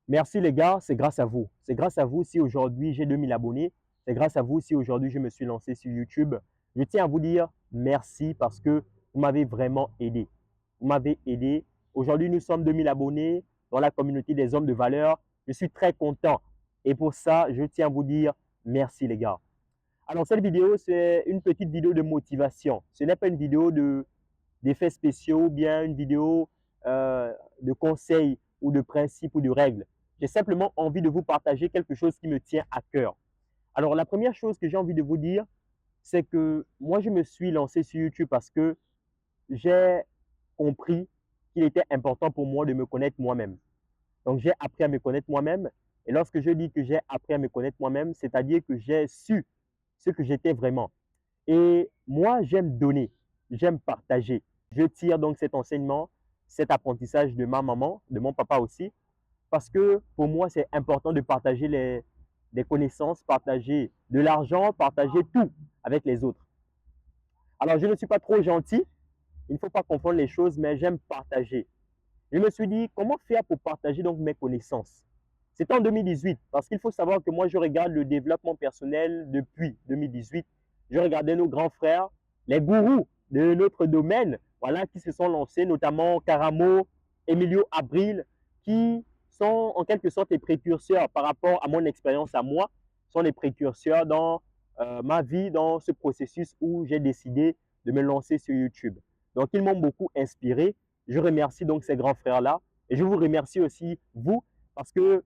Merci les gars, c'est grâce à vous. C'est grâce à vous si aujourd'hui j'ai 2000 abonnés. C'est grâce à vous si aujourd'hui je me suis lancé sur YouTube. Je tiens à vous dire merci parce que vous m'avez vraiment aidé. Vous m'avez aidé. Aujourd'hui, nous sommes 2000 abonnés dans la communauté des hommes de valeur. Je suis très content. Et pour ça, je tiens à vous dire merci les gars. Alors, cette vidéo, c'est une petite vidéo de motivation. Ce n'est pas une vidéo d'effets spéciaux ou bien une vidéo de conseils ou de principes ou de règles. J'ai simplement envie de vous partager quelque chose qui me tient à cœur. Alors, la première chose que j'ai envie de vous dire, c'est que moi, je me suis lancé sur YouTube parce que j'ai compris qu'il était important pour moi de me connaître moi-même. Donc, j'ai appris à me connaître moi-même. Et lorsque je dis que j'ai appris à me connaître moi-même, c'est-à-dire que j'ai su ce que j'étais vraiment. Et moi, j'aime donner, j'aime partager. Je tire donc cet enseignement, cet apprentissage de ma maman, de mon papa aussi, parce que pour moi, c'est important de partager des connaissances, partager de l'argent, partager tout avec les autres. Alors, je ne suis pas trop gentil, il ne faut pas confondre les choses, mais j'aime partager. Je me suis dit, comment faire pour partager donc mes connaissances? C'était en 2018, parce qu'il faut savoir que moi, je regarde le développement personnel depuis 2018. Je regardais nos grands frères, les gourous de notre domaine, voilà, qui se sont lancés, notamment Karamo, Emilio Abril, qui sont en quelque sorte les précurseurs par rapport à mon expérience à moi, sont les précurseurs dans ma vie, dans ce processus où j'ai décidé de me lancer sur YouTube. Donc, ils m'ont beaucoup inspiré. Je remercie donc ces grands frères-là et je vous remercie aussi, vous, parce que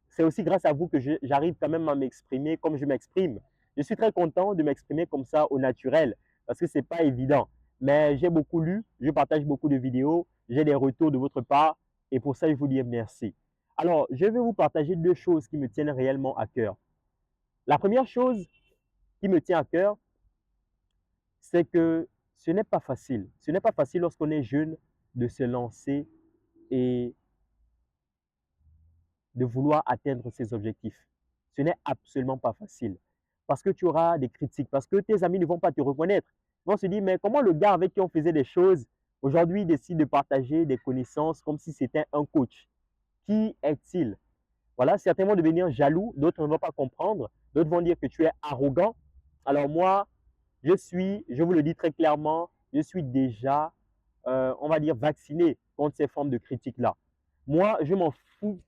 c'est aussi grâce à vous que j'arrive quand même à m'exprimer comme je m'exprime. Je suis très content de m'exprimer comme ça au naturel parce que ce n'est pas évident. Mais j'ai beaucoup lu, je partage beaucoup de vidéos, j'ai des retours de votre part et pour ça, je vous dis merci. Alors, je vais vous partager deux choses qui me tiennent réellement à cœur. La première chose qui me tient à cœur, c'est que ce n'est pas facile. Ce n'est pas facile lorsqu'on est jeune de se lancer et de vouloir atteindre ses objectifs. Ce n'est absolument pas facile parce que tu auras des critiques, parce que tes amis ne vont pas te reconnaître. Ils vont se dire, mais comment le gars avec qui on faisait des choses, aujourd'hui décide de partager des connaissances comme si c'était un coach? Qui est-il? Voilà, certains vont devenir jaloux, d'autres ne vont pas comprendre, d'autres vont dire que tu es arrogant. Alors moi, je vous le dis très clairement, je suis déjà, on va dire, vacciné contre ces formes de critiques-là. Moi, je m'en fous,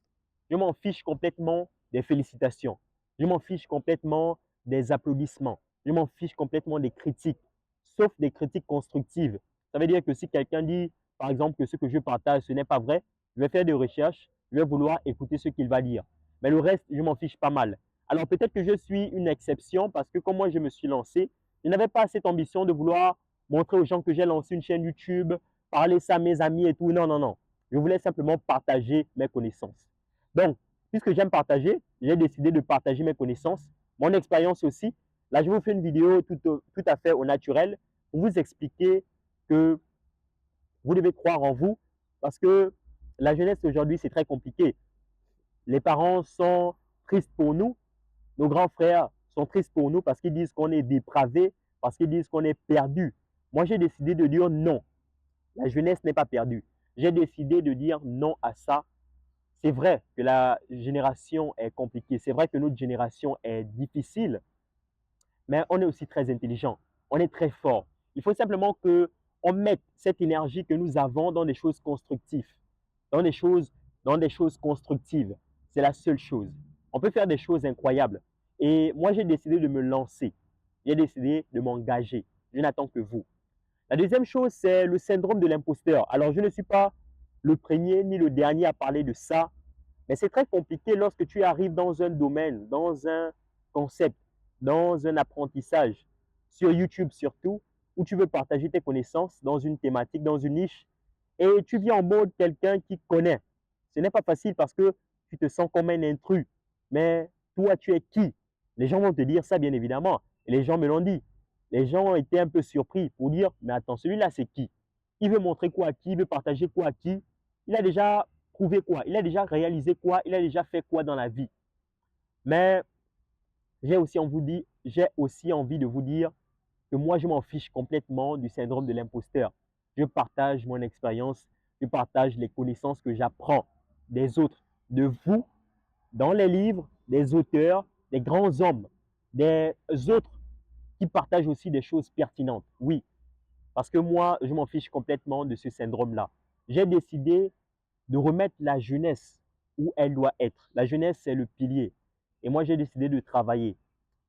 je m'en fiche complètement des félicitations. Je m'en fiche complètement des applaudissements. Je m'en fiche complètement des critiques, sauf des critiques constructives. Ça veut dire que si quelqu'un dit, par exemple, que ce que je partage, ce n'est pas vrai, je vais faire des recherches, je vais vouloir écouter ce qu'il va dire. Mais le reste, je m'en fiche pas mal. Alors peut-être que je suis une exception parce que comme moi je me suis lancé, je n'avais pas cette ambition de vouloir montrer aux gens que j'ai lancé une chaîne YouTube, parler ça à mes amis et tout. Non, non, non. Je voulais simplement partager mes connaissances. Donc, puisque j'aime partager, j'ai décidé de partager mes connaissances, mon expérience aussi. Là, je vous fais une vidéo tout à fait au naturel pour vous expliquer que vous devez croire en vous parce que la jeunesse aujourd'hui, c'est très compliqué. Les parents sont tristes pour nous, nos grands frères sont tristes pour nous parce qu'ils disent qu'on est dépravé, parce qu'ils disent qu'on est perdu. Moi, j'ai décidé de dire non. La jeunesse n'est pas perdue. J'ai décidé de dire non à ça. C'est vrai que la génération est compliquée. C'est vrai que notre génération est difficile, mais on est aussi très intelligent. On est très fort. Il faut simplement que on mette cette énergie que nous avons dans des choses constructives, dans dans des choses constructives. C'est la seule chose. On peut faire des choses incroyables. Et moi, j'ai décidé de me lancer. J'ai décidé de m'engager. Je n'attends que vous. La deuxième chose, c'est le syndrome de l'imposteur. Alors, je ne suis pas le premier ni le dernier à parler de ça, mais c'est très compliqué lorsque tu arrives dans un domaine, dans un concept, dans un apprentissage, sur YouTube surtout, où tu veux partager tes connaissances dans une thématique, dans une niche, et tu viens en mode quelqu'un qui connaît. Ce n'est pas facile parce que tu te sens comme un intrus. Mais toi, tu es qui? Les gens vont te dire ça, bien évidemment. Et les gens me l'ont dit. Les gens ont été un peu surpris pour dire, mais attends, celui-là, c'est qui? Il veut montrer quoi à qui? Il veut partager quoi à qui? Il a déjà prouvé quoi? Il a déjà réalisé quoi? Il a déjà fait quoi dans la vie? Mais j'ai aussi envie de vous dire que moi, je m'en fiche complètement du syndrome de l'imposteur. Je partage mon expérience, je partage les connaissances que j'apprends des autres, de vous, dans les livres, des auteurs, des grands hommes, des autres qui partagent aussi des choses pertinentes. Oui, parce que moi, je m'en fiche complètement de ce syndrome-là. J'ai décidé de remettre la jeunesse où elle doit être. La jeunesse, c'est le pilier. Et moi, j'ai décidé de travailler.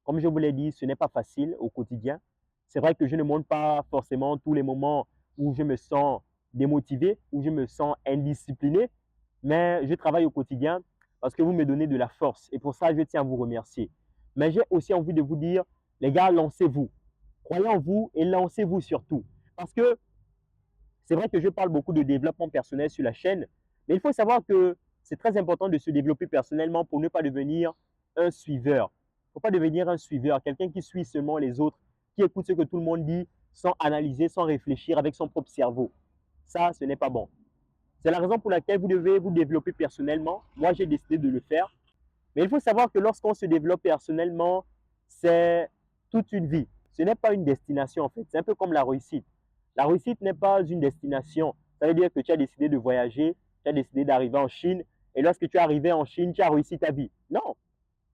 Comme je vous l'ai dit, ce n'est pas facile au quotidien. C'est vrai que je ne montre pas forcément tous les moments où je me sens démotivé, où je me sens indiscipliné, mais je travaille au quotidien parce que vous me donnez de la force. Et pour ça, je tiens à vous remercier. Mais j'ai aussi envie de vous dire, les gars, lancez-vous. Croyez en vous et lancez-vous surtout. Parce que c'est vrai que je parle beaucoup de développement personnel sur la chaîne, mais il faut savoir que c'est très important de se développer personnellement pour ne pas devenir un suiveur. Il ne faut pas devenir un suiveur, quelqu'un qui suit seulement les autres, qui écoute ce que tout le monde dit sans analyser, sans réfléchir avec son propre cerveau. Ça, ce n'est pas bon. C'est la raison pour laquelle vous devez vous développer personnellement. Moi, j'ai décidé de le faire. Mais il faut savoir que lorsqu'on se développe personnellement, c'est toute une vie. Ce n'est pas une destination en fait. C'est un peu comme la réussite. La réussite n'est pas une destination. Ça veut dire que tu as décidé de voyager, tu as décidé d'arriver en Chine, et lorsque tu es arrivé en Chine, tu as réussi ta vie. Non,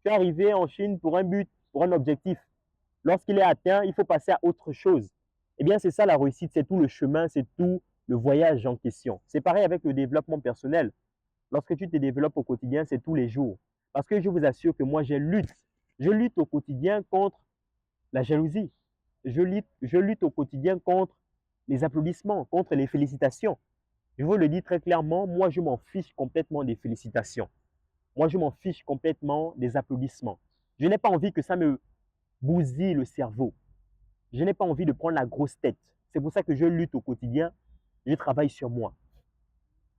tu es arrivé en Chine pour un but, pour un objectif. Lorsqu'il est atteint, il faut passer à autre chose. Eh bien, c'est ça la réussite, c'est tout le chemin, c'est tout le voyage en question. C'est pareil avec le développement personnel. Lorsque tu te développes au quotidien, c'est tous les jours. Parce que je vous assure que moi, je lutte au quotidien contre la jalousie. Je lutte au quotidien contre les applaudissements, contre les félicitations. Je vous le dis très clairement, moi, je m'en fiche complètement des félicitations. Moi, je m'en fiche complètement des applaudissements. Je n'ai pas envie que ça me bousille le cerveau. Je n'ai pas envie de prendre la grosse tête. C'est pour ça que je lutte au quotidien. Je travaille sur moi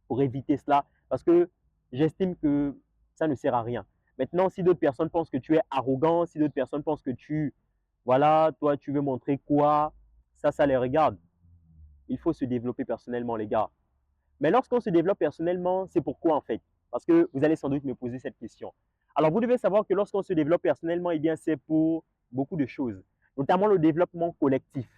pour éviter cela parce que j'estime que ça ne sert à rien. Maintenant, si d'autres personnes pensent que tu es arrogant, si d'autres personnes pensent que voilà, toi, tu veux montrer quoi, ça les regarde. Il faut se développer personnellement, les gars. Mais lorsqu'on se développe personnellement, c'est pourquoi en fait? Parce que vous allez sans doute me poser cette question. Alors, vous devez savoir que lorsqu'on se développe personnellement, eh bien, c'est pour beaucoup de choses, notamment le développement collectif.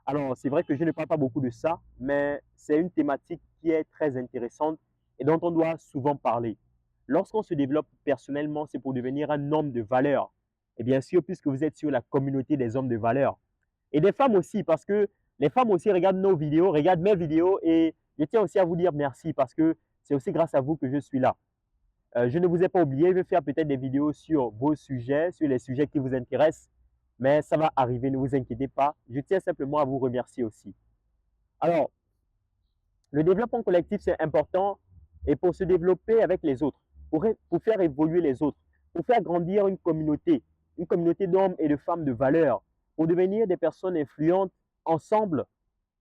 Alors, c'est vrai que je ne parle pas beaucoup de ça, mais c'est une thématique qui est très intéressante et dont on doit souvent parler. Lorsqu'on se développe personnellement, c'est pour devenir un homme de valeur. Et bien sûr, puisque vous êtes sur la communauté des hommes de valeur. Et des femmes aussi, parce que les femmes aussi regardent nos vidéos, regardent mes vidéos et je tiens aussi à vous dire merci parce que c'est aussi grâce à vous que je suis là. Je ne vous ai pas oublié, je vais faire peut-être des vidéos sur vos sujets, sur les sujets qui vous intéressent, mais ça va arriver, ne vous inquiétez pas. Je tiens simplement à vous remercier aussi. Alors, le développement collectif, c'est important et pour se développer avec les autres, pour faire évoluer les autres, pour faire grandir une communauté d'hommes et de femmes de valeur, pour devenir des personnes influentes ensemble,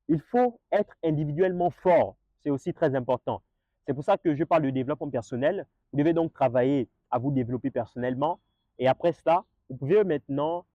il faut être individuellement fort. C'est aussi très important. C'est pour ça que je parle de développement personnel. Vous devez donc travailler à vous développer personnellement. Et après cela, vous pouvez maintenant